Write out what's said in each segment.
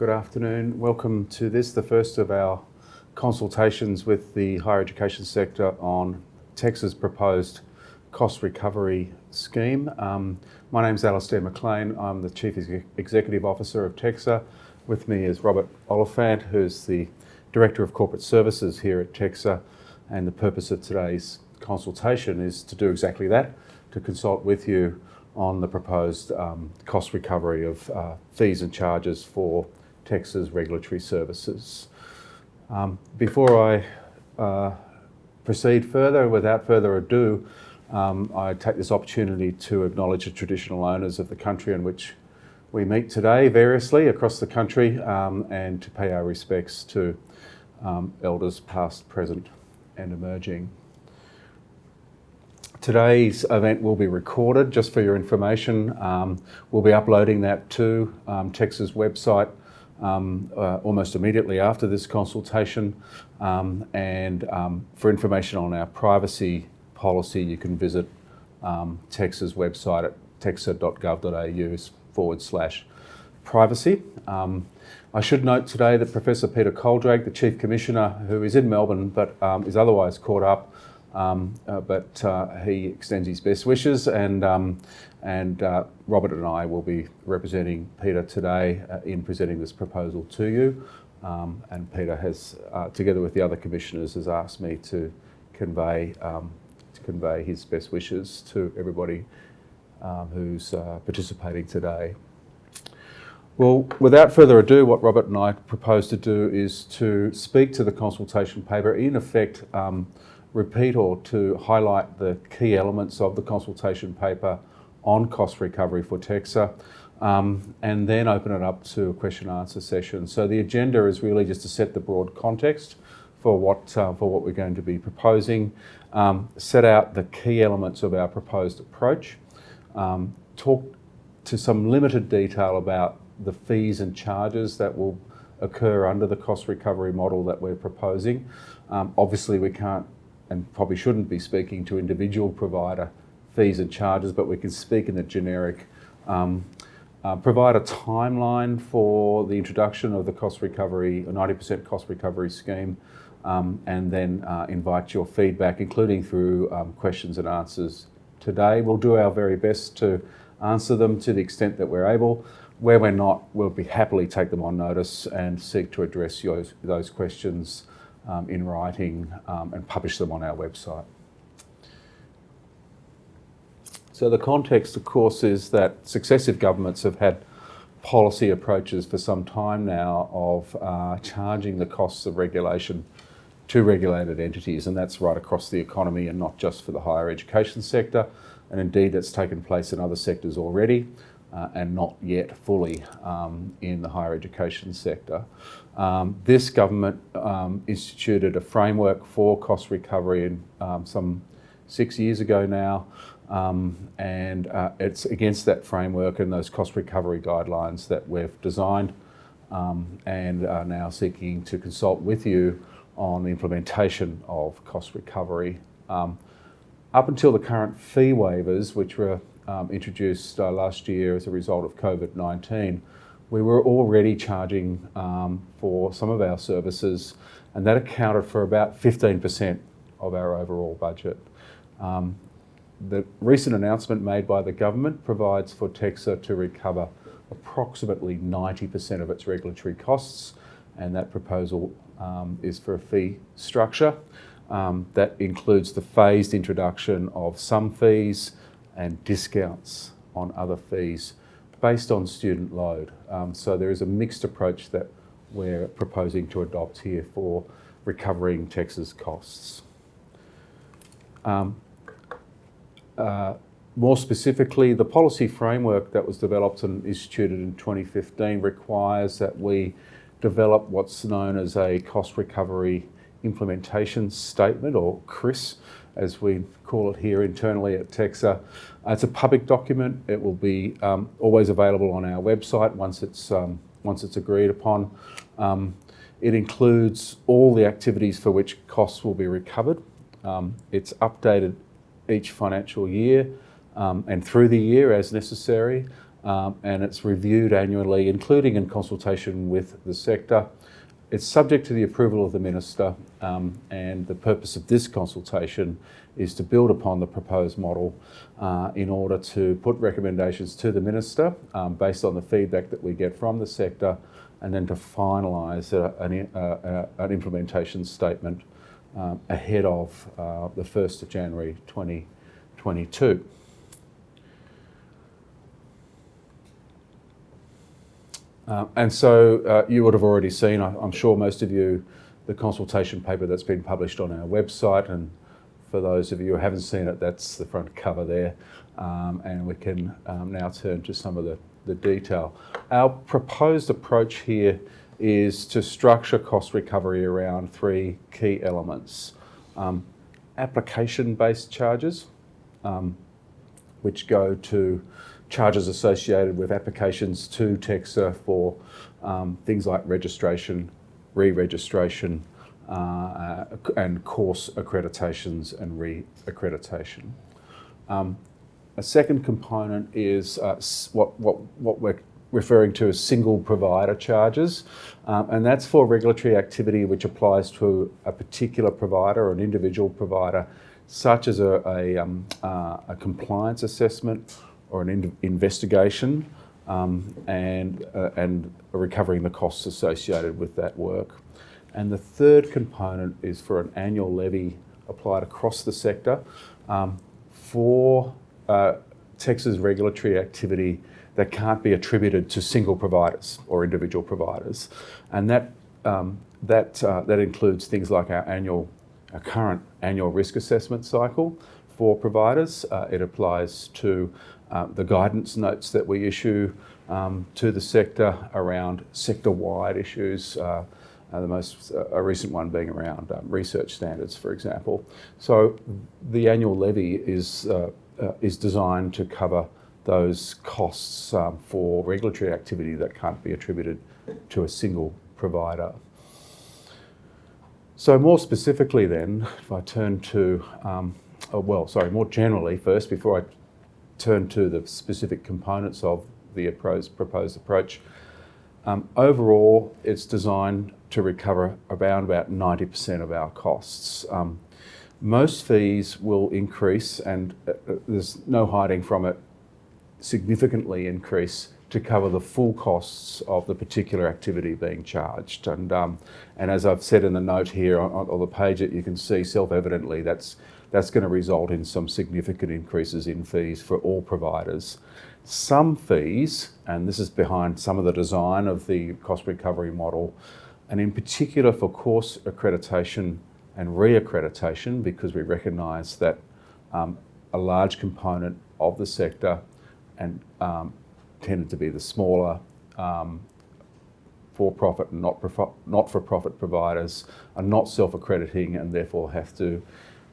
Good afternoon. Welcome to this, the first of our consultations with the higher education sector on TEQSA's proposed cost recovery scheme. My name's Alistair Maclean. I'm the Chief Executive Officer of TEQSA. With me is Robert Oliphant, who's the Director of Corporate Services here at TEQSA. And the purpose of today's consultation is to do exactly that, to consult with you on the proposed cost recovery of fees and charges for TEQSA's regulatory services. Before I proceed further, without further ado, I take this opportunity to acknowledge the traditional owners of the country in which we meet today variously across the country, and to pay our respects to elders past, present and emerging. Today's event will be recorded, just for your information. We'll be uploading that to TEQSA's website almost immediately after this consultation. And for information on our privacy policy, you can visit TEQSA's website at teqsa.gov.au/privacy. I should note today that Professor Peter Coldrake, the Chief Commissioner, who is in Melbourne but is otherwise caught up, but he extends his best wishes, and Robert and I will be representing Peter today in presenting this proposal to you. And Peter has, together with the other commissioners, has asked me to convey his best wishes to everybody who's participating today. Well, without further ado, what Robert and I propose to do is to speak to the consultation paper, in effect repeat or to highlight the key elements of the consultation paper on cost recovery for TEQSA, and then open it up to a question and answer session. So the agenda is really just to set the broad context for what we're going to be proposing, set out the key elements of our proposed approach, talk to some limited detail about the fees and charges that will occur under the cost recovery model that we're proposing. Obviously we can't and probably shouldn't be speaking to individual provider fees and charges, but we can speak in the generic, provide a timeline for the introduction of the cost recovery, a 90% cost recovery scheme, and then invite your feedback, including through questions and answers today. We'll do our very best to answer them to the extent that we're able. Where we're not, we'll be happily take them on notice and seek to address those questions in writing and publish them on our website. So the context, of course, is that successive governments have had policy approaches for some time now of charging the costs of regulation to regulated entities, and that's right across the economy and not just for the higher education sector, and indeed that's taken place in other sectors already. And not yet fully in the higher education sector. This government instituted a framework for cost recovery some 6 years ago now, and it's against that framework and those cost recovery guidelines that we've designed and are now seeking to consult with you on the implementation of cost recovery. Up until the current fee waivers, which were introduced last year as a result of COVID-19, we were already charging for some of our services, and that accounted for about 15% of our overall budget. The recent announcement made by the government provides for TEQSA to recover approximately 90% of its regulatory costs, and that proposal is for a fee structure that includes the phased introduction of some fees and discounts on other fees based on student load. So there is a mixed approach that we're proposing to adopt here for recovering TEQSA's costs. More specifically, the policy framework that was developed and instituted in 2015 requires that we develop what's known as a cost recovery implementation statement, or CRIS, as we call it here internally at TEQSA. It's a public document. It will be always available on our website once it's agreed upon. It includes all the activities for which costs will be recovered. It's updated each financial year and through the year as necessary. and it's reviewed annually, including in consultation with the sector. It's subject to the approval of the Minister, and the purpose of this consultation is to build upon the proposed model in order to put recommendations to the Minister based on the feedback that we get from the sector, and then to finalise an implementation statement ahead of the 1st of January 2022. And so you would have already seen, I'm sure most of you, the consultation paper that's been published on our website, and for those of you who haven't seen it, that's the front cover there, and we can now turn to some of the detail. Our proposed approach here is to structure cost recovery around three key elements. Application-based charges, which go to charges associated with applications to TEQSA for things like registration, re-registration, and course accreditations and re-accreditation. A second component is what we're referring to as single provider charges, and that's for regulatory activity which applies to a particular provider or an individual provider, such as a compliance assessment or an investigation, and recovering the costs associated with that work. And the third component is for an annual levy applied across the sector for TEQSA's regulatory activity that can't be attributed to single providers or individual providers. And that includes things like our current annual risk assessment cycle for providers. It applies to the guidance notes that we issue to the sector around sector-wide issues, the most recent one being around research standards, for example. So the annual levy is designed to cover those costs for regulatory activity that can't be attributed to a single provider. So more specifically then, if I turn to, more generally first, before I turn to the specific components of the proposed approach. Overall, it's designed to recover around about 90% of our costs. Most fees will increase, and there's no hiding from it, significantly increase to cover the full costs of the particular activity being charged. And as I've said in the note here on the page that you can see, self-evidently, that's going to result in some significant increases in fees for all providers. Some fees, and this is behind some of the design of the cost recovery model, and in particular for course accreditation and re-accreditation, because we recognise that a large component of the sector and tended to be the smaller for-profit and not-for-profit providers are not self-accrediting and therefore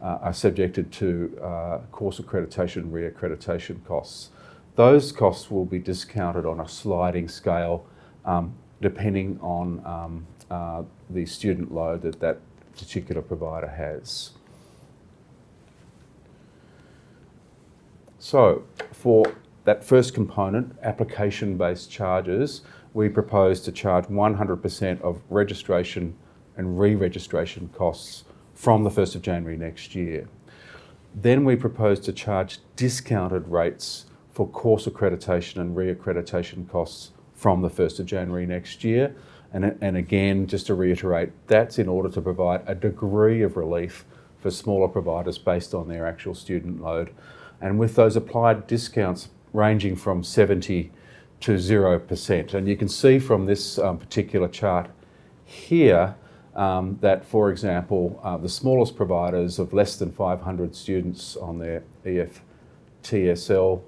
are subjected to course accreditation, re-accreditation costs. Those costs will be discounted on a sliding scale depending on the student load that particular provider has. So for that first component, application-based charges, we propose to charge 100% of registration and re-registration costs from the 1st of January next year. Then we propose to charge discounted rates for course accreditation and re-accreditation costs from the 1st of January next year. And again, just to reiterate, that's in order to provide a degree of relief for smaller providers based on their actual student load. And with those applied discounts ranging from 70 to 0%. And you can see from this particular chart here that, for example, the smallest providers of less than 500 students on their EFTSL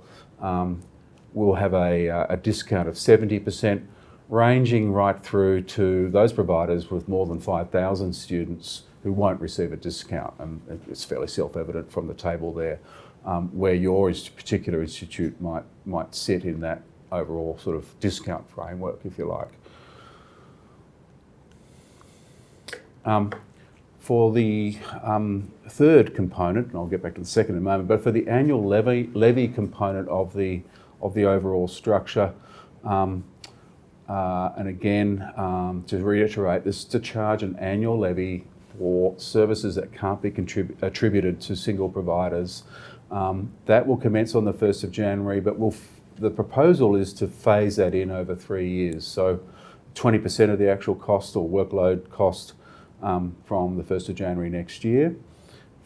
will have a discount of 70%, ranging right through to those providers with more than 5,000 students who won't receive a discount. And it's fairly self-evident from the table there where your particular institute might sit in that overall sort of discount framework, if you like. For the third component, and I'll get back to the second in a moment, but for the annual levy component of the of the overall structure. And again, to reiterate, this is to charge an annual levy for services that can't be attributed to single providers. That will commence on the 1st of January, but the proposal is to phase that in over 3 years. So 20% of the actual cost or workload cost from the 1st of January next year,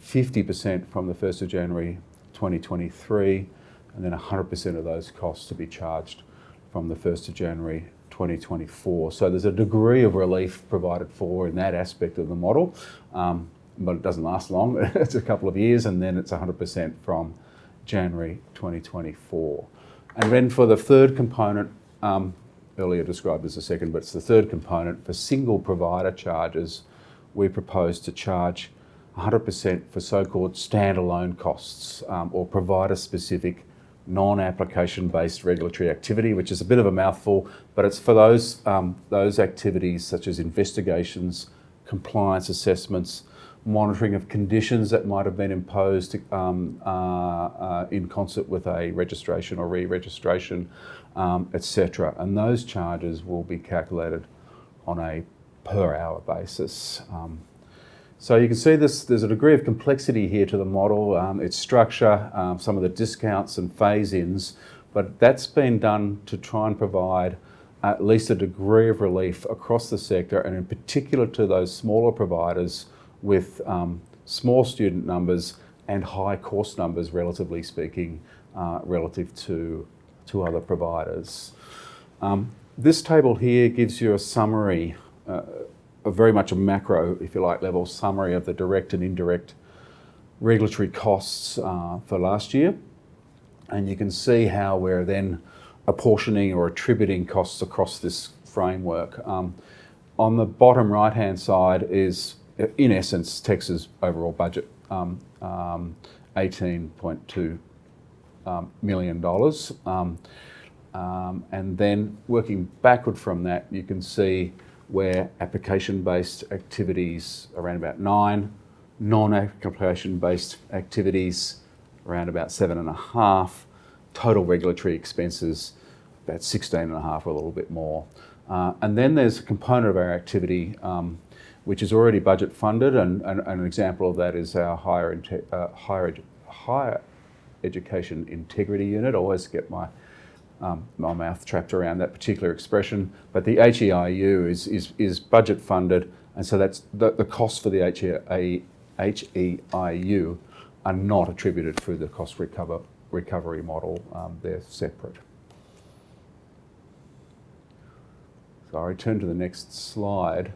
50% from the 1st of January 2023, and then 100% of those costs to be charged from the 1st of January 2024. So there's a degree of relief provided for in that aspect of the model, but it doesn't last long. It's a couple of years, and then it's 100% from January 2024. And then for the third component, earlier described as the second, but it's the third component, for single provider charges, we propose to charge 100% for so-called standalone costs or provider-specific non-application-based regulatory activity, which is a bit of a mouthful, but it's for those activities such as investigations, compliance assessments, monitoring of conditions that might have been imposed in concert with a registration or re-registration, etc. And those charges will be calculated on a per hour basis. So you can see there's a degree of complexity here to the model, its structure, some of the discounts and phase-ins, but that's been done to try and provide at least a degree of relief across the sector, and in particular to those smaller providers with small student numbers and high course numbers, relatively speaking, relative to other providers. This table here gives you a summary, very much a macro, if you like, level summary of the direct and indirect regulatory costs for last year. And you can see how we're then apportioning or attributing costs across this framework. On the bottom right-hand side is, in essence, TEQSA's overall budget, $18.2 million. And then working backward from that, you can see where application-based activities around about 9, non-application-based activities around about 7.5, total regulatory expenses about 16.5 or a little bit more. And then there's a component of our activity which is already budget funded, and an example of that is our higher education integrity unit. I always get my mouth trapped around that particular expression, but the HEIU is budget funded, and so that's the costs for the HEIU are not attributed through the cost recovery model. They're separate. So I return to the next slide.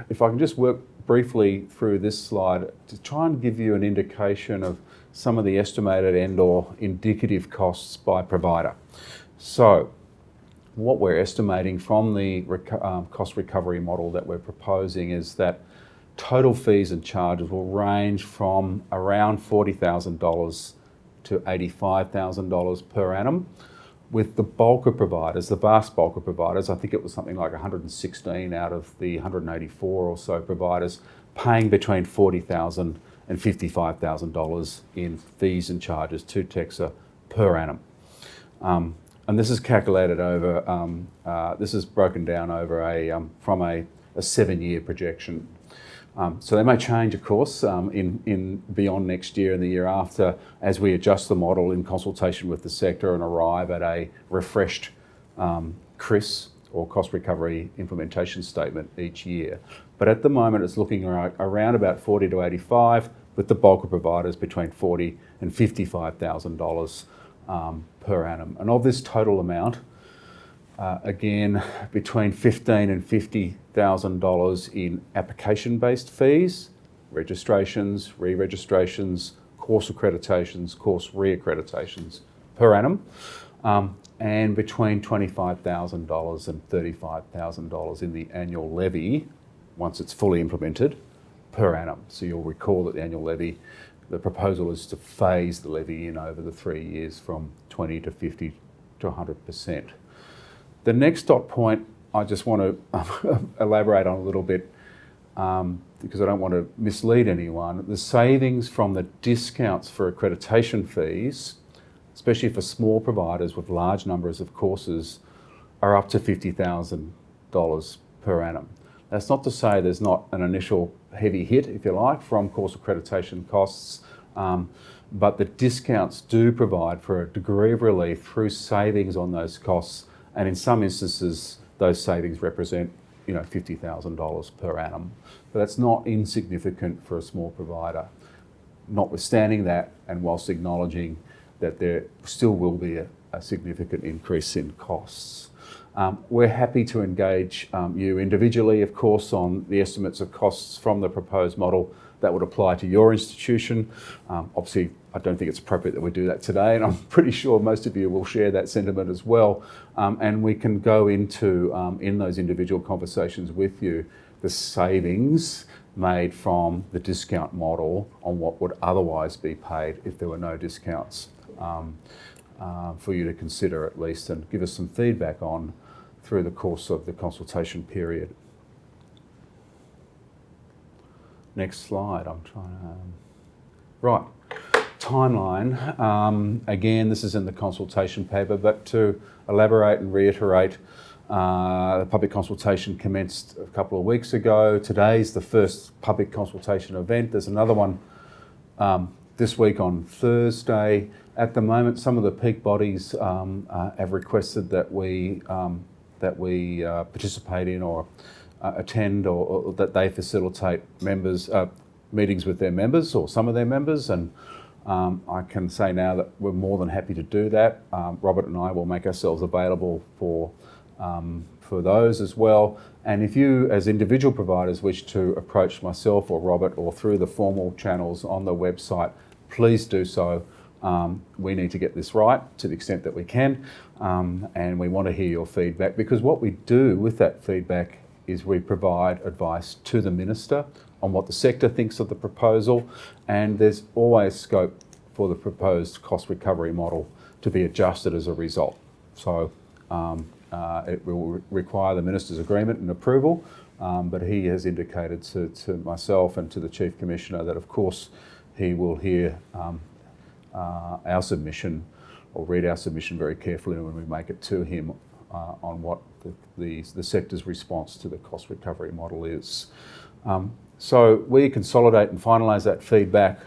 If I can just work briefly through this slide to try and give you an indication of some of the estimated and/or indicative costs by provider. So what we're estimating from the cost recovery model that we're proposing is that total fees and charges will range from around $40,000 to $85,000 per annum, with the bulk of providers, the vast bulk of providers, I think it was something like 116 out of the 184 or so providers, paying between $40,000 and $55,000 in fees and charges to TEQSA per annum. And this is calculated over, this is broken down over from a 7-year projection. So they may change, of course, in beyond next year and the year after, as we adjust the model in consultation with the sector and arrive at a refreshed CRIS or cost recovery implementation statement each year. But at the moment, it's looking around about 40 to 85, with the bulk of providers between $40,000 and $55,000 per annum. And of this total amount, again, between $15,000 and $50,000 in application-based fees, registrations, re-registrations, course accreditations, course re-accreditations per annum, and between $25,000 and $35,000 in the annual levy, once it's fully implemented, per annum. So you'll recall that the annual levy, the proposal is to phase the levy in over the 3 years from 20 to 50 to 100%. The next dot point I just want to elaborate on a little bit because I don't want to mislead anyone. The savings from the discounts for accreditation fees, especially for small providers with large numbers of courses, are up to $50,000 per annum. That's not to say there's not an initial heavy hit, if you like, from course accreditation costs, but the discounts do provide for a degree of relief through savings on those costs, and in some instances those savings represent $50,000 per annum. So that's not insignificant for a small provider. Notwithstanding that, and whilst acknowledging that there still will be a significant increase in costs. We're happy to engage you individually, of course, on the estimates of costs from the proposed model that would apply to your institution. Obviously, I don't think it's appropriate that we do that today, and I'm pretty sure most of you will share that sentiment as well. And we can go into, in those individual conversations with you, the savings made from the discount model on what would otherwise be paid if there were no discounts, for you to consider at least, and give us some feedback on through the course of the consultation period. Next slide, I'm trying to... Right, timeline. Again, this is in the consultation paper, but to elaborate and reiterate, the public consultation commenced a couple of weeks ago. Today's the first public consultation event. There's another one this week on Thursday. At the moment, some of the peak bodies have requested that we participate in or attend, or that they facilitate meetings with their members or some of their members, and I can say now that we're more than happy to do that. Robert and I will make ourselves available for those as well. And if you, as individual providers, wish to approach myself or Robert or through the formal channels on the website, please do so. We need to get this right to the extent that we can, and we want to hear your feedback, because what we do with that feedback is we provide advice to the Minister on what the sector thinks of the proposal, and there's always scope for the proposed cost recovery model to be adjusted as a result. So it will require the Minister's agreement and approval, but he has indicated to myself and to the Chief Commissioner that of course he will hear our submission, or read our submission very carefully when we make it to him on what the sector's response to the cost recovery model is. So we consolidate and finalise that feedback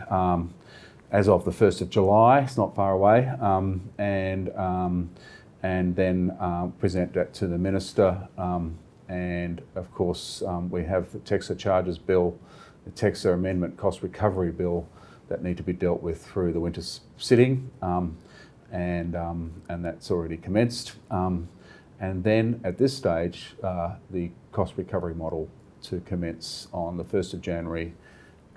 as of the 1st of July, it's not far away, and then present that to the Minister. And of course we have the TEQSA charges bill, the TEQSA amendment cost recovery bill that need to be dealt with through the winter sitting, and that's already commenced. And then at this stage, the cost recovery model to commence on the 1st of January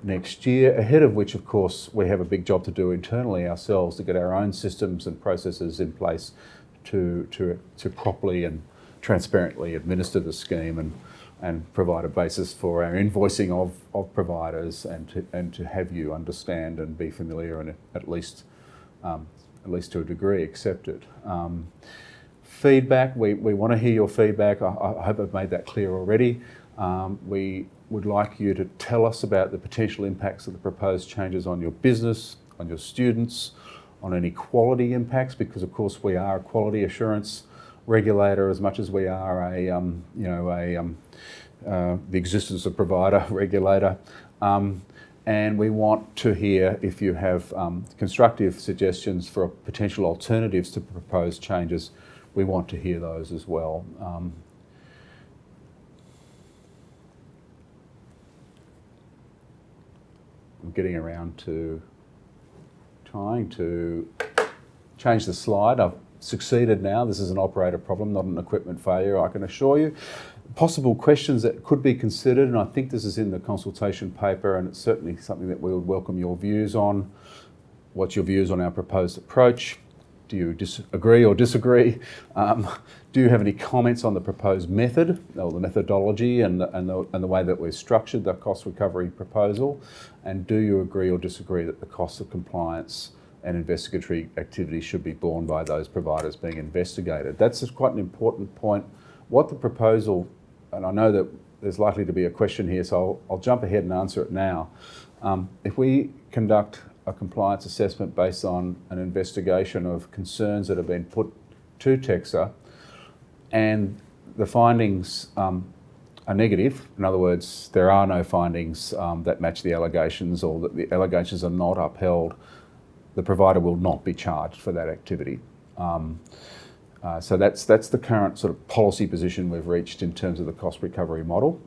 next year, ahead of which, of course, we have a big job to do internally ourselves to get our own systems and processes in place to properly and transparently administer the scheme and provide a basis for our invoicing of providers, and to have you understand and be familiar and at least to a degree accept it. Feedback, we want to hear your feedback. I hope I've made that clear already. We would like you to tell us about the potential impacts of the proposed changes on your business, on your students, on any quality impacts, because of course we are a quality assurance regulator as much as we are the existence of provider regulator. And we want to hear if you have constructive suggestions for potential alternatives to proposed changes. We want to hear those as well. I'm getting around to trying to change the slide. I've succeeded now. This is an operator problem, not an equipment failure, I can assure you. Possible questions that could be considered, and I think this is in the consultation paper, and it's certainly something that we would welcome your views on. What's your views on our proposed approach? Do you agree or disagree? Do you have any comments on the proposed method, or the methodology and the way that we've structured the cost recovery proposal? And do you agree or disagree that the cost of compliance and investigatory activity should be borne by those providers being investigated? That's quite an important point. What the proposal, and I know that there's likely to be a question here, so I'll jump ahead and answer it now. If we conduct a compliance assessment based on an investigation of concerns that have been put to TEQSA, and the findings are negative. In other words, there are no findings that match the allegations, or that the allegations are not upheld, the provider will not be charged for that activity. So that's the current sort of policy position we've reached in terms of the cost recovery model.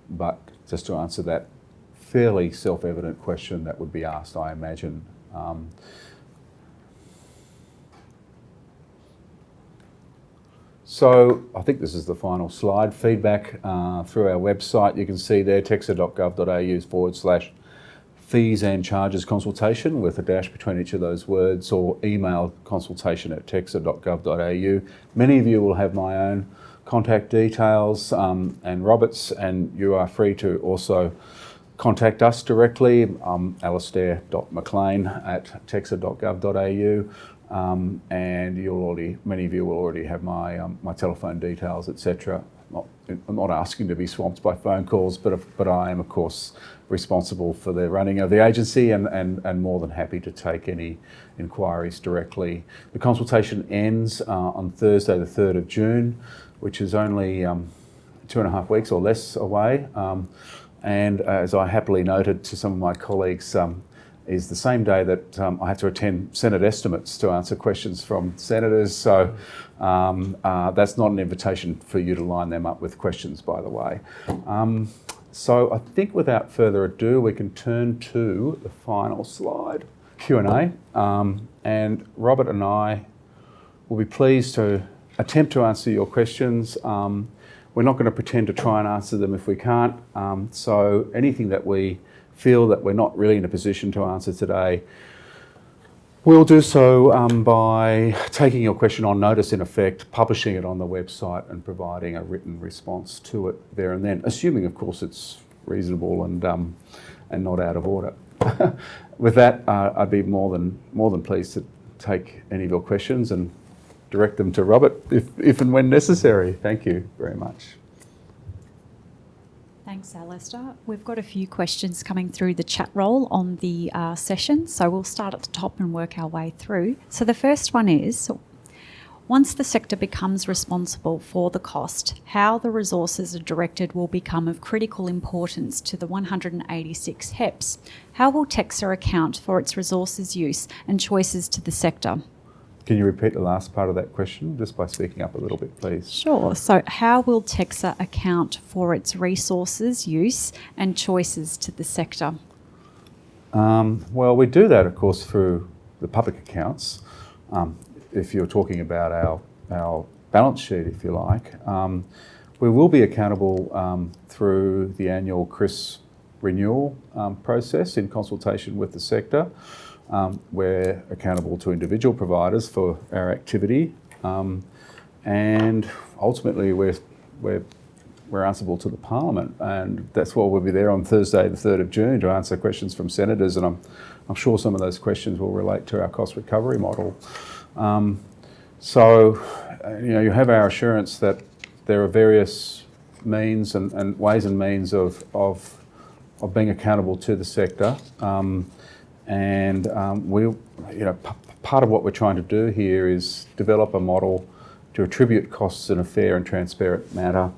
But just to answer that fairly self-evident question that would be asked, I imagine. So I think this is the final slide. Feedback through our website. You can see there, texsa.gov.au/fees and charges consultation, with a dash between each of those words, or email consultation@texsa.gov.au. Many of you will have my own contact details and Robert's, and you are free to also contact us directly. Alistair.Maclean@texsa.gov.au. And many of you will already have my telephone details, etc. I'm not asking to be swamped by phone calls, but I am, of course, responsible for the running of the agency, and more than happy to take any inquiries directly. The consultation ends on Thursday the 3rd of June, which is only 2.5 weeks or less away. And as I happily noted to some of my colleagues, is the same day that I have to attend Senate estimates to answer questions from senators. So that's not an invitation for you to line them up with questions, by the way. So I think without further ado, we can turn to the final slide, Q&A. And Robert and I will be pleased to attempt to answer your questions. We're not going to pretend to try and answer them if we can't. So anything that we feel that we're not really in a position to answer today, we'll do so by taking your question on notice, in effect, publishing it on the website and providing a written response to it there and then, assuming, of course, it's reasonable and not out of order. With that, I'd be more than pleased to take any of your questions and direct them to Robert if and when necessary. Thank you very much. Thanks, Alistair. We've got a few questions coming through the chat roll on the session, so we'll start at the top and work our way through. So the first one is, once the sector becomes responsible for the cost, how the resources are directed will become of critical importance to the 186 HEPs. How will TEQSA account for its resources use and choices to the sector? Can you repeat the last part of that question, just by speaking up a little bit, please? Sure. So how will TEQSA account for its resources use and choices to the sector? Well, we do that, of course, through the public accounts. If you're talking about our balance sheet, if you like, we will be accountable through the annual CRIS renewal process in consultation with the sector. We're accountable to individual providers for our activity, and ultimately we're answerable to the Parliament, and that's why we'll be there on Thursday the 3rd of June to answer questions from senators, and I'm sure some of those questions will relate to our cost recovery model. So you have our assurance that there are various means and ways and means of being accountable to the sector. And part of what we're trying to do here is develop a model to attribute costs in a fair and transparent manner,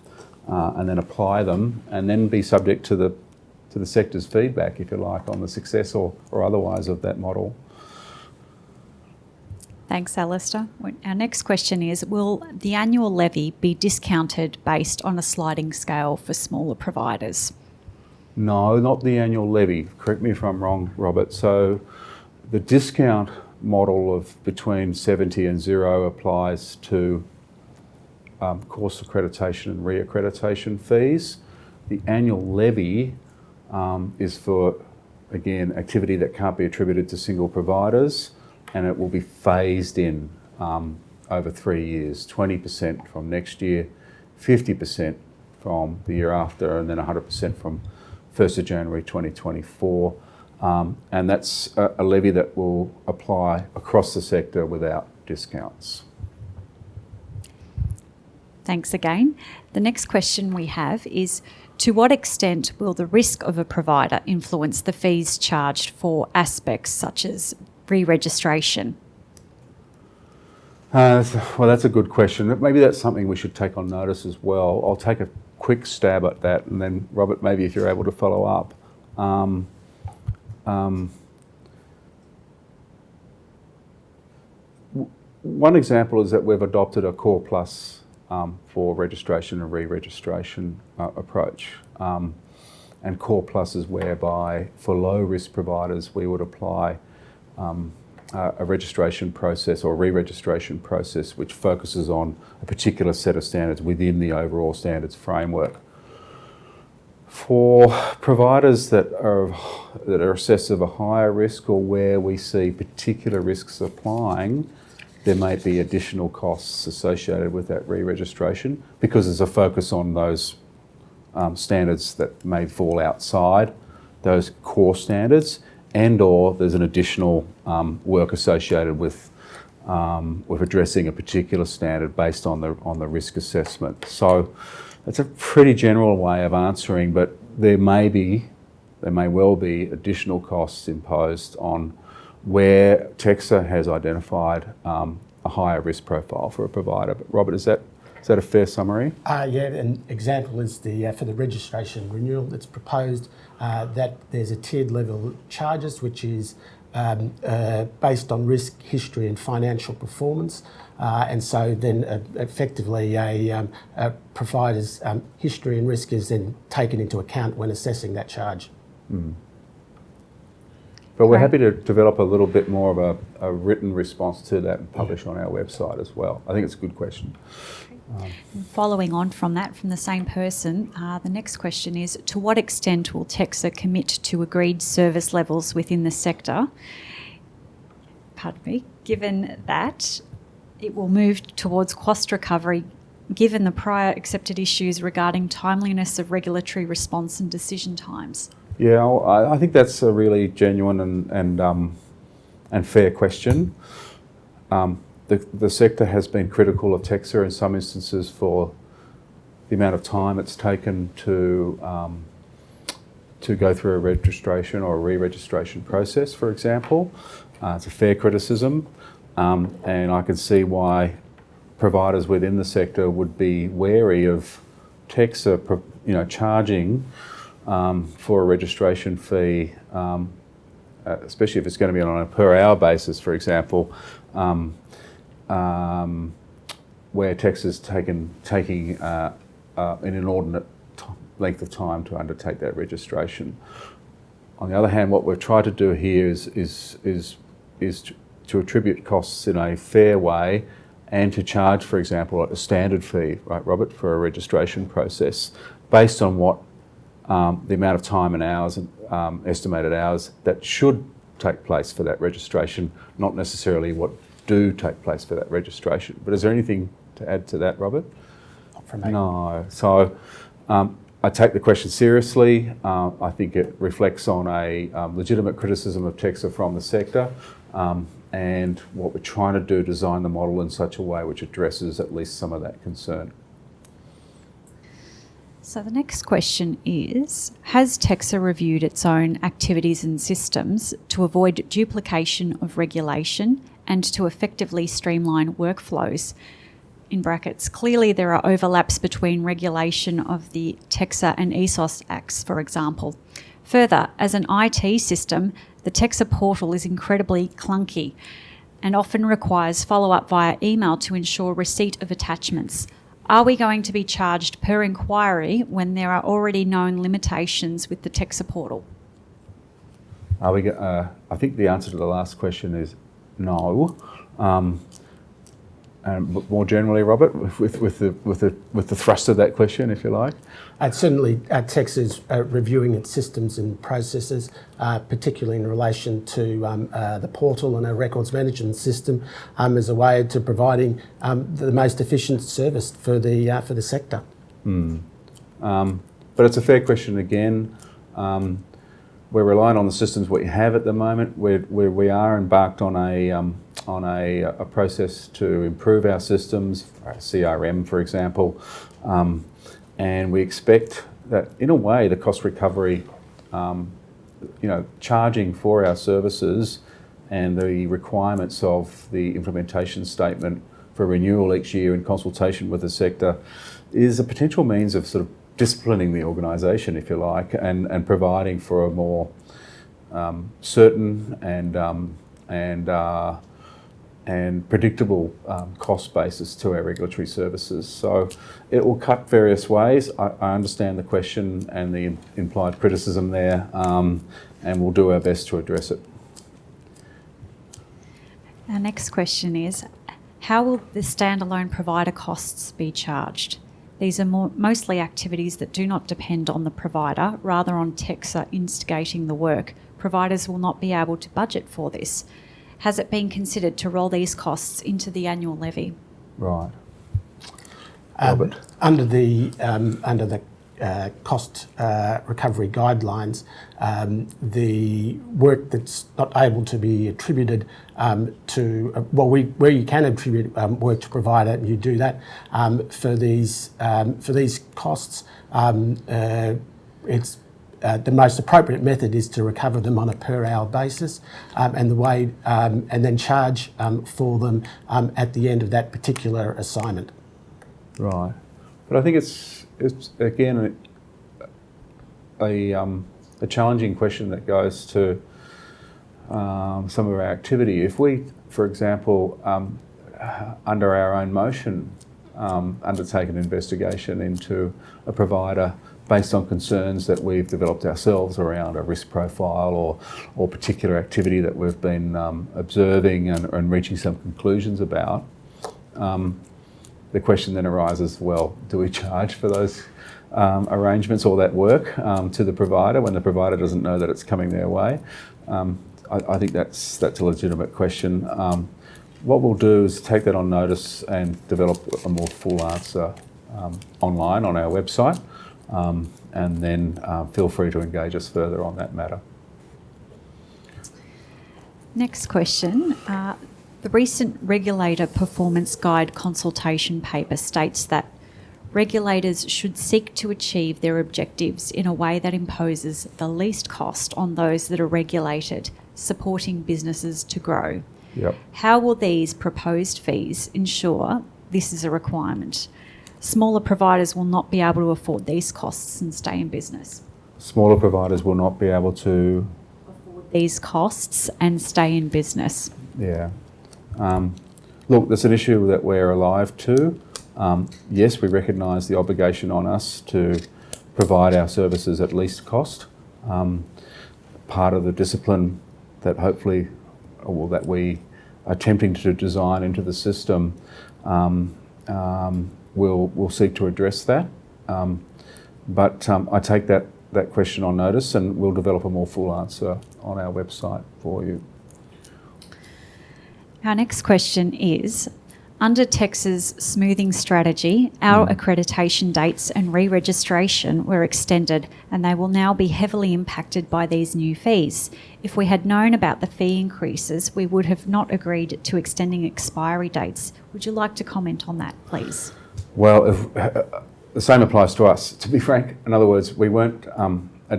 and then apply them, and then be subject to the sector's feedback, if you like, on the success or otherwise of that model. Thanks, Alistair. Our next question is, will the annual levy be discounted based on a sliding scale for smaller providers? No, not the annual levy. Correct me if I'm wrong, Robert. So the discount model of between 70 and 0 applies to course accreditation and reaccreditation fees. The annual levy is for, again, activity that can't be attributed to single providers, and it will be phased in over 3 years, 20% from next year, 50% from the year after, and then 100% from 1st of January 2024, and that's a levy that will apply across the sector without discounts. Thanks again. The next question we have is, to what extent will the risk of a provider influence the fees charged for aspects such as re-registration? Well, that's a good question. Maybe that's something we should take on notice as well. I'll take a quick stab at that, and then Robert, maybe if you're able to follow up. One example is that we've adopted a Core Plus for registration and re-registration approach. And Core Plus is whereby for low risk providers we would apply a registration process or re-registration process which focuses on a particular set of standards within the overall standards framework. For providers that are assessed of a higher risk or where we see particular risks applying, there may be additional costs associated with that re-registration because there's a focus on those standards that may fall outside those core standards, and or there's an additional work associated with addressing a particular standard based on the risk assessment. So that's a pretty general way of answering, but there may well be additional costs imposed on where TEQSA has identified a higher risk profile for a provider. But Robert, is that a fair summary? Yeah, an example is for the registration renewal that's proposed, that there's a tiered level of charges which is based on risk, history and financial performance. And so then effectively a provider's history and risk is then taken into account when assessing that charge. Mm. But we're happy to develop a little bit more of a written response to that and publish on our website as well. I think it's a good question. Following on from that, from the same person, the next question is, to what extent will TEQSA commit to agreed service levels within the sector, given that it will move towards cost recovery, given the prior accepted issues regarding timeliness of regulatory response and decision times? Yeah, I think that's a really genuine and fair question. The sector has been critical of TEQSA in some instances for the amount of time it's taken to go through a registration or a re-registration process, for example. It's a fair criticism, and I can see why providers within the sector would be wary of TEQSA, charging for a registration fee, especially if it's going to be on a per hour basis, for example, where TEQSA is taking an inordinate length of time to undertake that registration. On the other hand, what we've tried to do here is to attribute costs in a fair way and to charge, for example, a standard fee, right, Robert, for a registration process based on what the amount of time and hours and estimated hours that should take place for that registration, not necessarily what do take place for that registration. But is there anything to add to that, Robert? Not from me. No. So I take the question seriously. I think it reflects on a legitimate criticism of TEQSA from the sector, and what we're trying to do, design the model in such a way which addresses at least some of that concern. So the next question is, has TEQSA reviewed its own activities and systems to avoid duplication of regulation and to effectively streamline workflows? In brackets, clearly there are overlaps between regulation of the TEQSA and ESOS Acts, for example. Further, as an IT system, the TEQSA portal is incredibly clunky and often requires follow-up via email to ensure receipt of attachments. Are we going to be charged per inquiry when there are already known limitations with the TEQSA portal? I think the answer to the last question is no. And more generally, Robert, with the thrust of that question, if you like. Certainly, TEQSA is reviewing its systems and processes, particularly in relation to the portal and our records management system, as a way to providing the most efficient service for the sector. But it's a fair question again. we're relying on the systems we have at the moment. We are embarked on a process to improve our systems, our CRM, for example, and we expect that, in a way, the cost recovery, charging for our services and the requirements of the implementation statement for renewal each year in consultation with the sector is a potential means of sort of disciplining the organisation, if you like, and providing for a more certain and predictable cost basis to our regulatory services. So it will cut various ways. I understand the question and the implied criticism there, and we'll do our best to address it. Our next question is, how will the standalone provider costs be charged? These are mostly activities that do not depend on the provider, rather on TEQSA instigating the work. Providers will not be able to budget for this. Has it been considered to roll these costs into the annual levy? Right. Robert? Under the cost recovery guidelines, the work that's not able to be attributed where you can attribute work to provider, and you do that for these costs. It's the most appropriate method is to recover them on a per hour basis, and then charge for them at the end of that particular assignment. Right, but I think it's again a challenging question that goes to some of our activity. If we, for example, under our own motion, undertake an investigation into a provider based on concerns that we've developed ourselves around a risk profile or particular activity that we've been observing and reaching some conclusions about, the question then arises, well, do we charge for those arrangements or that work to the provider when the provider doesn't know that it's coming their way? I think that's a legitimate question. What we'll do is take that on notice and develop a more full answer online on our website, and then feel free to engage us further on that matter. Next question. The recent Regulator Performance Guide consultation paper states that regulators should seek to achieve their objectives in a way that imposes the least cost on those that are regulated, supporting businesses to grow. Yep. How will these proposed fees ensure this is a requirement? Smaller providers will not be able to afford these costs and stay in business. Smaller providers will not be able to afford these costs and stay in business. Yeah. Look, there's an issue that we're alive to. Yes, we recognise the obligation on us to provide our services at least cost. Part of the discipline that hopefully, or that we are attempting to design into the system, we'll seek to address that. But I take that question on notice, and we'll develop a more full answer on our website for you. Our next question is, under TEQSA's smoothing strategy, our accreditation dates and re-registration were extended, and they will now be heavily impacted by these new fees. If we had known about the fee increases, we would have not agreed to extending expiry dates. Would you like to comment on that, please? Well, the same applies to us, to be frank. In other words, we weren't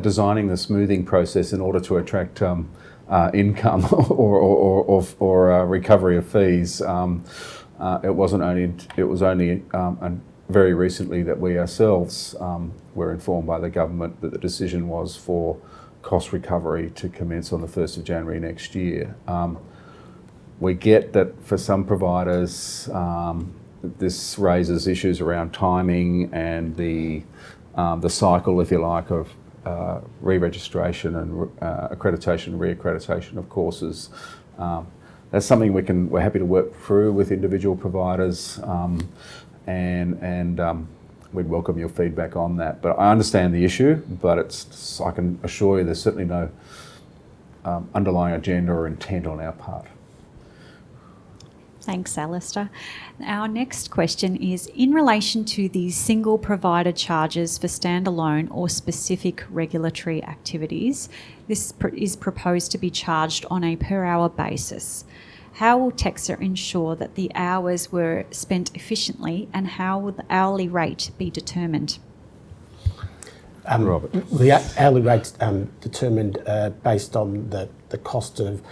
designing the smoothing process in order to attract income or recovery of fees. It was only very recently that we ourselves were informed by the government that the decision was for cost recovery to commence on the 1st of January next year. We get that for some providers this raises issues around timing and the cycle, if you like, of re-registration and accreditation and re-accreditation of courses. That's something we're happy to work through with individual providers, and we'd welcome your feedback on that. But I understand the issue, but I can assure you there's certainly no underlying agenda or intent on our part. Thanks, Alistair. Our next question is, in relation to the single provider charges for standalone or specific regulatory activities, this is proposed to be charged on a per hour basis. How will TEQSA ensure that the hours were spent efficiently, and how will the hourly rate be determined? Robert. The hourly rate's determined based on the cost of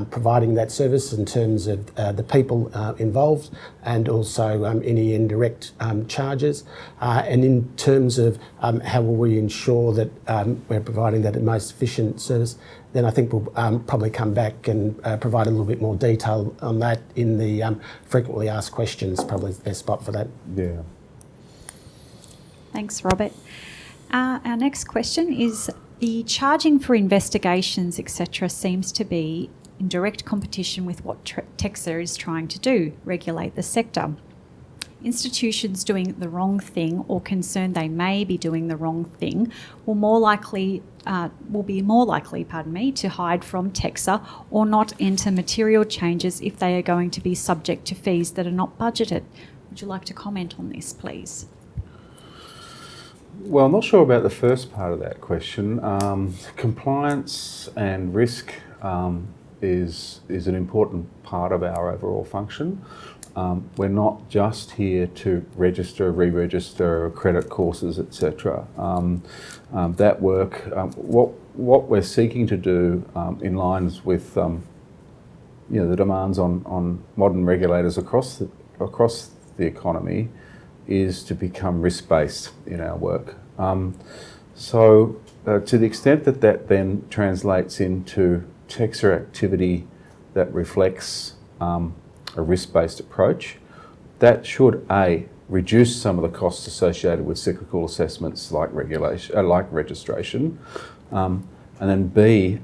providing that service in terms of the people involved, and also any indirect charges. And in terms of how will we ensure that we're providing that most efficient service, then I think we'll probably come back and provide a little bit more detail on that in the frequently asked questions, probably the best spot for that. Yeah. Thanks, Robert. Our next question is, the charging for investigations, etc., seems to be in direct competition with what TEQSA is trying to do, regulate the sector. Institutions doing the wrong thing or concerned they may be doing the wrong thing will be more likely, to hide from TEQSA or not enter material changes if they are going to be subject to fees that are not budgeted. Would you like to comment on this, please? Well, I'm not sure about the first part of that question. Compliance and risk is an important part of our overall function. We're not just here to register, re-register, credit courses, etc. That work, what we're seeking to do in lines with the demands on modern regulators across the economy, is to become risk-based in our work. To the extent that then translates into TEQSA activity that reflects a risk-based approach, that should A, reduce some of the costs associated with cyclical assessments like registration, and then B,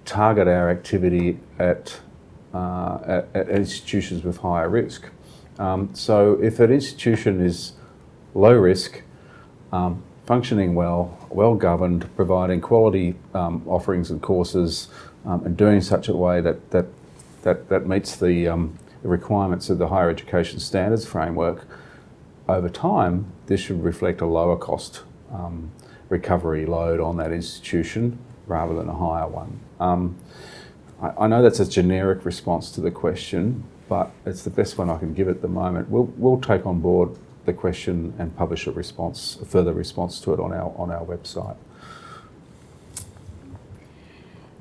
target our activity at institutions with higher risk. So if an institution is low risk, functioning well governed, providing quality offerings and courses, and doing such a way that meets the requirements of the Higher Education Standards Framework, over time this should reflect a lower cost recovery load on that institution rather than a higher one. I know that's a generic response to the question, but it's the best one I can give at the moment. We'll take on board the question and publish a further response to it on our website.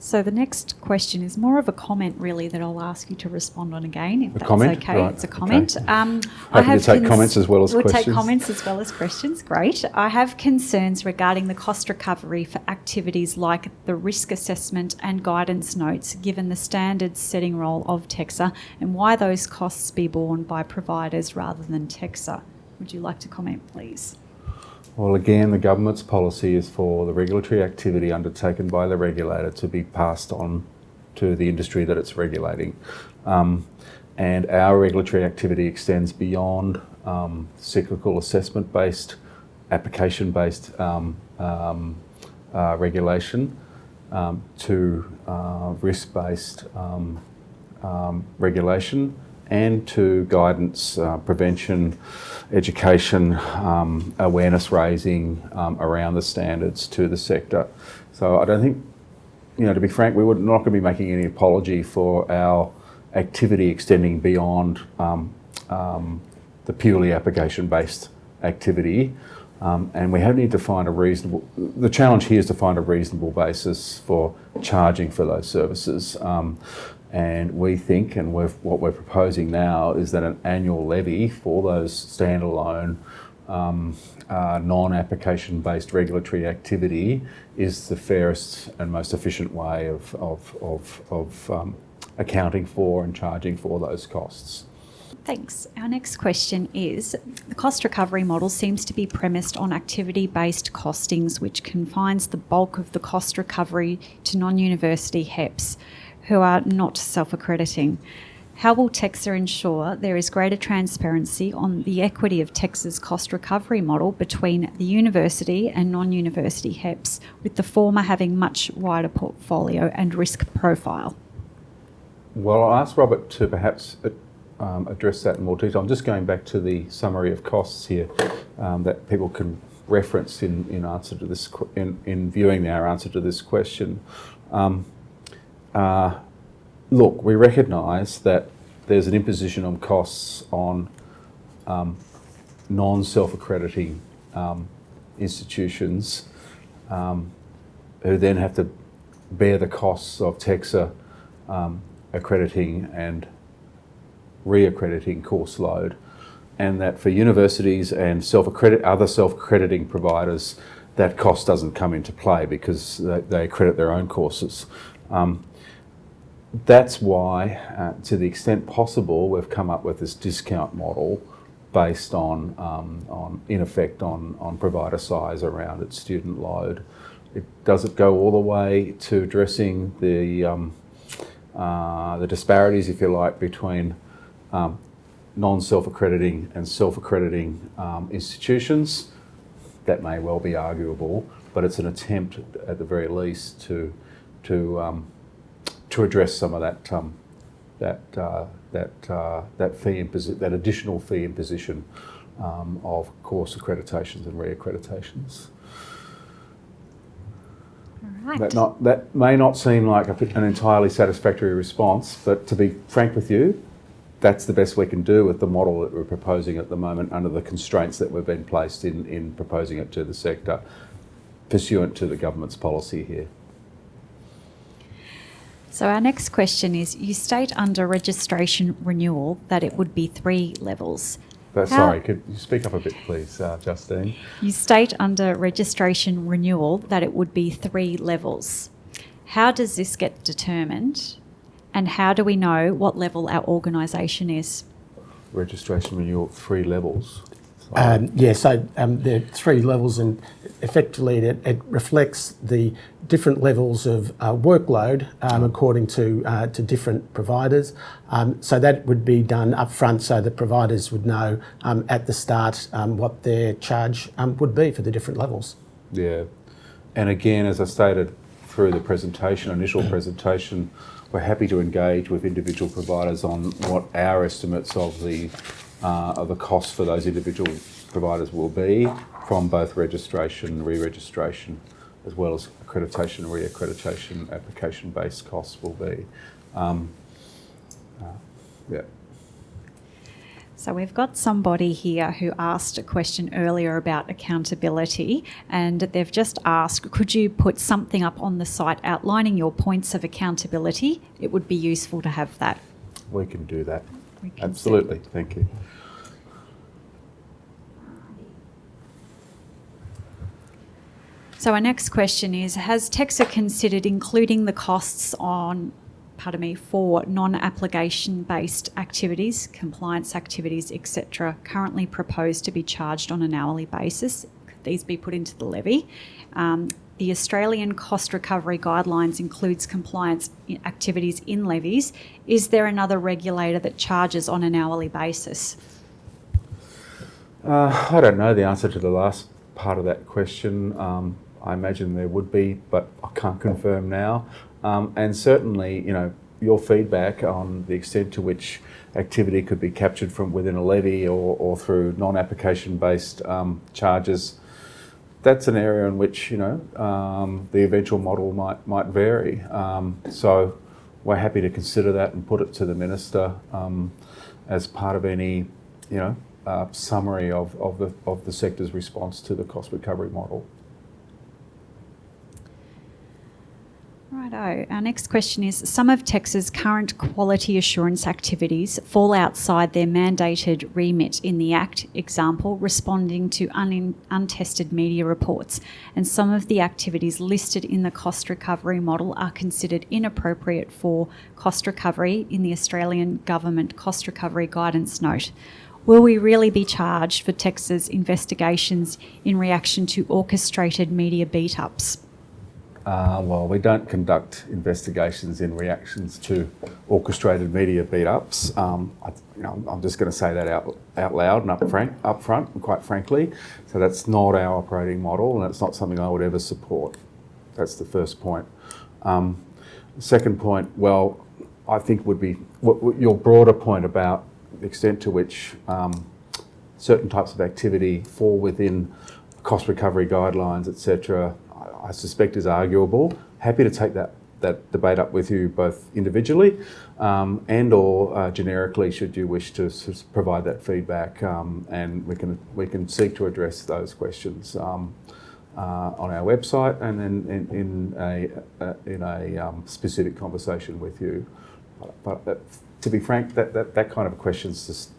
So the next question is more of a comment, really, that I'll ask you to respond on again, if that's comment? okay. Right. It's a comment. Okay. Happy to take comments as well as questions. We'll take comments as well as questions. Great. I have concerns regarding the cost recovery for activities like the risk assessment and guidance notes, given the standards setting role of TEQSA, and why those costs be borne by providers rather than TEQSA. Would you like to comment, please? Well, again, the government's policy is for the regulatory activity undertaken by the regulator to be passed on to the industry that it's regulating. And our regulatory activity extends beyond cyclical assessment-based, application-based regulation to risk-based regulation, and to guidance, prevention, education, awareness raising around the standards to the sector. So I don't think, to be frank, we're not going to be making any apology for our activity extending beyond the purely application-based activity. And we need to find the challenge here is to find a reasonable basis for charging for those services. And we think, and what we're proposing now, is that an annual levy for those standalone non-application-based regulatory activity is the fairest and most efficient way of accounting for and charging for those costs. Thanks. Our next question is, the cost recovery model seems to be premised on activity-based costings, which confines the bulk of the cost recovery to non-university HEPs, who are not self-accrediting. How will TEQSA ensure there is greater transparency on the equity of TEQSA's cost recovery model between the university and non-university HEPs, with the former having much wider portfolio and risk profile? Well, I'll ask Robert to perhaps address that in more detail. I'm just going back to the summary of costs here that people can reference in answer to this in viewing our answer to this question. Look, we recognise that there's an imposition on costs on non-self-accrediting institutions who then have to bear the costs of TEQSA accrediting and re-accrediting course load, and that for universities and other self-accrediting providers, that cost doesn't come into play because they accredit their own courses. That's why, to the extent possible, we've come up with this discount model based on in effect, on provider size around its student load. It doesn't go all the way to addressing the disparities, if you like, between non-self-accrediting and self-accrediting institutions. That may well be arguable, but it's an attempt, at the very least, to address some of that additional fee imposition of course accreditations and re-accreditations. Right. That may not seem like an entirely satisfactory response, but to be frank with you, that's the best we can do with the model that we're proposing at the moment under the constraints that we've been placed in proposing it to the sector, pursuant to the government's policy here. So our next question is, you state under registration renewal that it would be 3 levels. Sorry, could you speak up a bit, please, Justine? You state under registration renewal that it would be 3 levels. How does this get determined, and how do we know what level our organisation is? Registration renewal, 3 levels. So there are 3 levels, and effectively it reflects the different levels of workload according to different providers. So that would be done up front, so the providers would know at the start what their charge would be for the different levels. Yeah, and again, as I stated through the initial presentation, we're happy to engage with individual providers on what our estimates of the cost for those individual providers will be from both registration, re-registration, as well as accreditation and re-accreditation application-based costs will be. Yeah. So we've got somebody here who asked a question earlier about accountability, and they've just asked, could you put something up on the site outlining your points of accountability? It would be useful to have that. We can do that. We can Absolutely, thank you. So our next question is, has TEQSA considered including the costs for non-application based activities, compliance activities, etc., currently proposed to be charged on an hourly basis? Could these be put into the levy? The Australian Cost Recovery Guidelines includes compliance activities in levies. Is there another regulator that charges on an hourly basis? I don't know the answer to the last part of that question. I imagine there would be, but I can't confirm now. And certainly, your feedback on the extent to which activity could be captured from within a levy or through non-application based charges, that's an area in which the eventual model might vary. So we're happy to consider that and put it to the Minister as part of any summary of the sector's response to the cost recovery model. Righto. Our next question is, some of TEQSA's current quality assurance activities fall outside their mandated remit in the Act, example, responding to untested media reports, and some of the activities listed in the cost recovery model are considered inappropriate for cost recovery in the Australian Government Cost Recovery Guidance Note. Will we really be charged for TEQSA's investigations in reaction to orchestrated media beat-ups? Well, we don't conduct investigations in reactions to orchestrated media beat-ups. I'm just going to say that out loud and up front, and quite frankly. So that's not our operating model, and it's not something I would ever support. That's the first point. Second point, well, I think would be your broader point about the extent to which certain types of activity fall within cost recovery guidelines, etc., I suspect is arguable. Happy to take that debate up with you both individually and or generically, should you wish to provide that feedback, and we can seek to address those questions on our website and then in a specific conversation with you. But to be frank, that kind of a question is just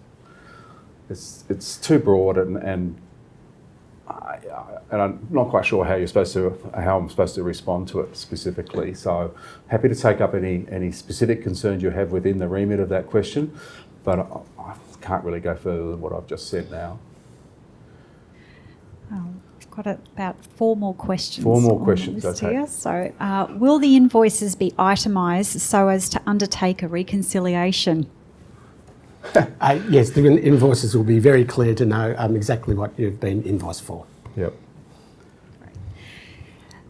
it's too broad and I'm not quite sure how I'm supposed to respond to it specifically. So happy to take up any specific concerns you have within the remit of that question, but I can't really go further than what I've just said now. I've got about 4 more questions. 4 more questions, okay. Here. So, will the invoices be itemised so as to undertake a reconciliation? Yes, the invoices will be very clear to know exactly what you've been invoiced for. Yep.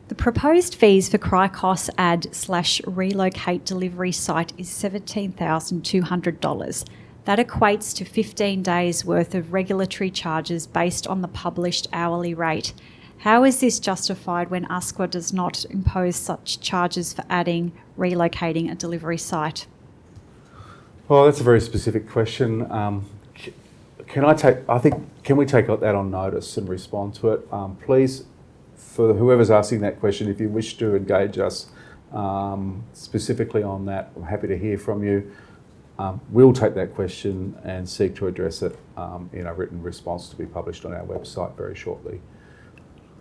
The proposed fees for CRICOS add/relocate delivery site is $17,200. That equates to 15 days worth of regulatory charges based on the published hourly rate. How is this justified when USQA does not impose such charges for relocating a delivery site? Well, that's a very specific question. Can we take that on notice and respond to it? Please, for whoever's asking that question, if you wish to engage us specifically on that, I'm happy to hear from you. We'll take that question and seek to address it in a written response to be published on our website very shortly.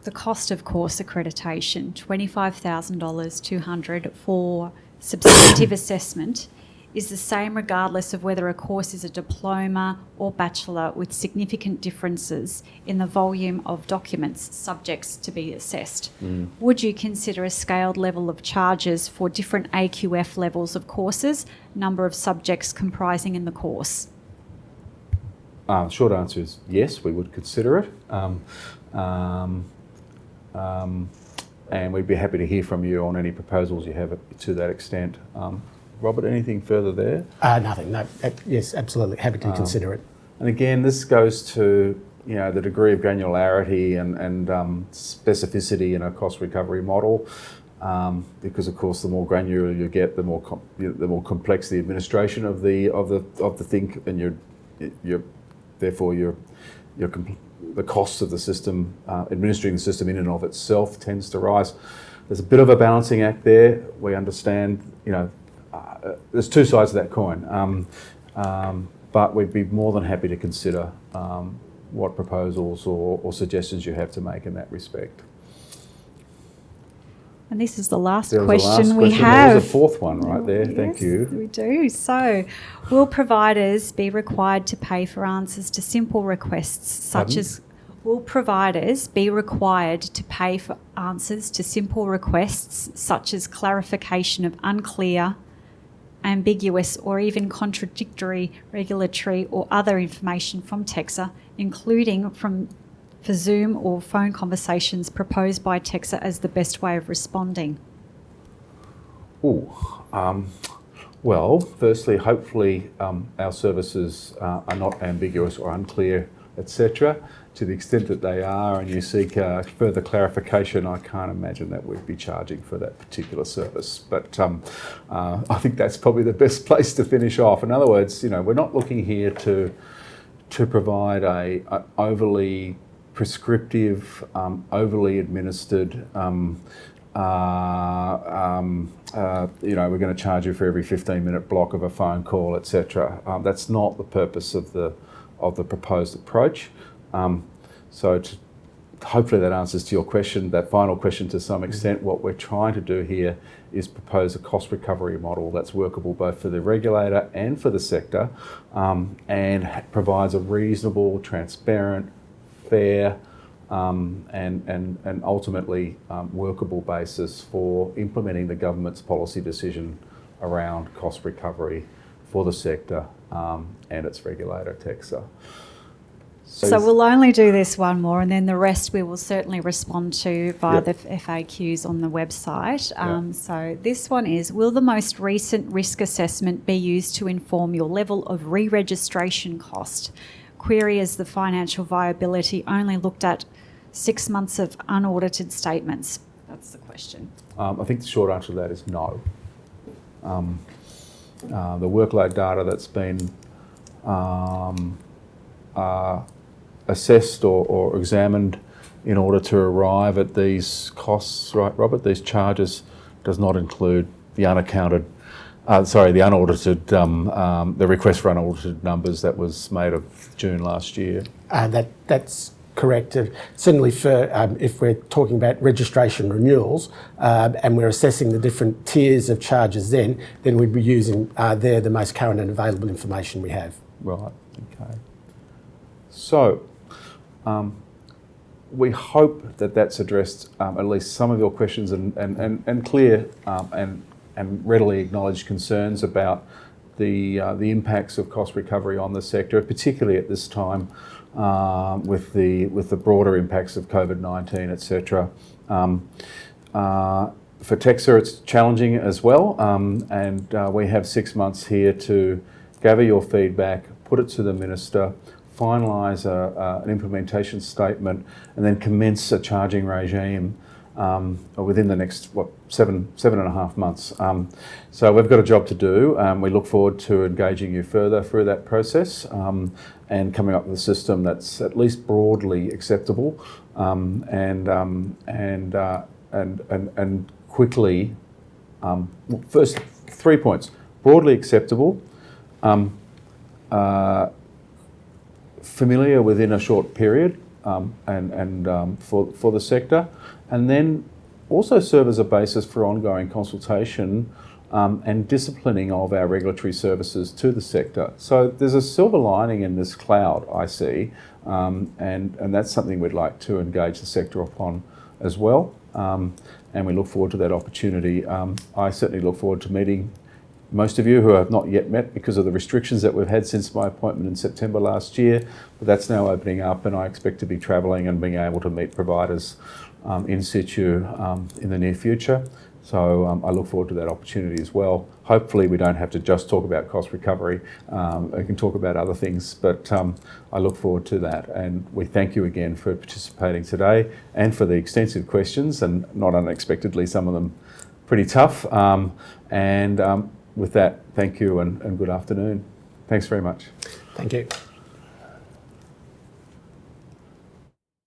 The cost of course accreditation, $25,200 for substantive assessment, is the same regardless of whether a course is a diploma or bachelor, with significant differences in the volume of documents subjects to be assessed. Would you consider a scaled level of charges for different AQF levels of courses, number of subjects comprising in the course? Short answer is yes, we would consider it. And we'd be happy to hear from you on any proposals you have to that extent. Robert, anything further there? Nothing. No. Yes, absolutely. Happy to consider it. And again, this goes to the degree of granularity and specificity in a cost recovery model, because of course the more granular you get, the more complex the administration of the thing, and the costs of the system, administering the system in and of itself, tends to rise. There's a bit of a balancing act there. We understand, there's 2 sides of that coin, but we'd be more than happy to consider what proposals or suggestions you have to make in that respect. And this is the last question we have. There was a 4th one right there. Yes, Thank you. We do. So, will providers be required to pay for answers to simple requests such as... Will providers be required to pay for answers to simple requests such as clarification of unclear, ambiguous or even contradictory regulatory or other information from TEQSA, including for Zoom or phone conversations proposed by TEQSA as the best way of responding? Well, firstly, hopefully our services are not ambiguous or unclear, etc. To the extent that they are and you seek further clarification, I can't imagine that we'd be charging for that particular service. But I think that's probably the best place to finish off. In other words, we're not looking here to provide a overly prescriptive, overly administered, we're going to charge you for every 15-minute block of a phone call, etc. That's not the purpose of the proposed approach. Hopefully that answers to your question, that final question to some extent. What we're trying to do here is propose a cost recovery model that's workable both for the regulator and for the sector, and provides a reasonable, transparent, fair, and ultimately workable basis for implementing the government's policy decision around cost recovery for the sector and its regulator, TEQSA. So we'll only do this one more, and then the rest we will certainly respond to via the FAQs on the website. So this one is, will the most recent risk assessment be used to inform your level of re-registration cost? Query, as the financial viability only looked at 6 months of unaudited statements. That's the question. I think the short answer to that is no. The workload data that's been assessed or examined in order to arrive at these costs, right, Robert? These charges does not include the unaudited, the request for unaudited numbers that was made of June last year. That's correct. Certainly for if we're talking about registration renewals and we're assessing the different tiers of charges then we'd be using the most current and available information we have. Right, okay. So, we hope that that's addressed at least some of your questions and clear and readily acknowledged concerns about the impacts of cost recovery on the sector, particularly at this time with the broader impacts of COVID-19, etc. For TEQSA, it's challenging as well, and we have 6 months here to gather your feedback, put it to the Minister, finalise an implementation statement, and then commence a charging regime within the next, seven and a half months. So we've got a job to do. We look forward to engaging you further through that process and coming up with a system that's at least broadly acceptable and quickly. First, 3 points: broadly acceptable, familiar within a short period, for the sector, and then also serve as a basis for ongoing consultation and disciplining of our regulatory services to the sector. So there's a silver lining in this cloud, I see, and that's something we'd like to engage the sector upon as well, and we look forward to that opportunity. I certainly look forward to meeting most of you who have not yet met because of the restrictions that we've had since my appointment in September last year, but that's now opening up, and I expect to be travelling and being able to meet providers in situ in the near future. So I look forward to that opportunity as well. Hopefully we don't have to just talk about cost recovery, we can talk about other things, but I look forward to that. And we thank you again for participating today and for the extensive questions, and not unexpectedly some of them pretty tough. With that, thank you and good afternoon. Thanks very much. Thank you.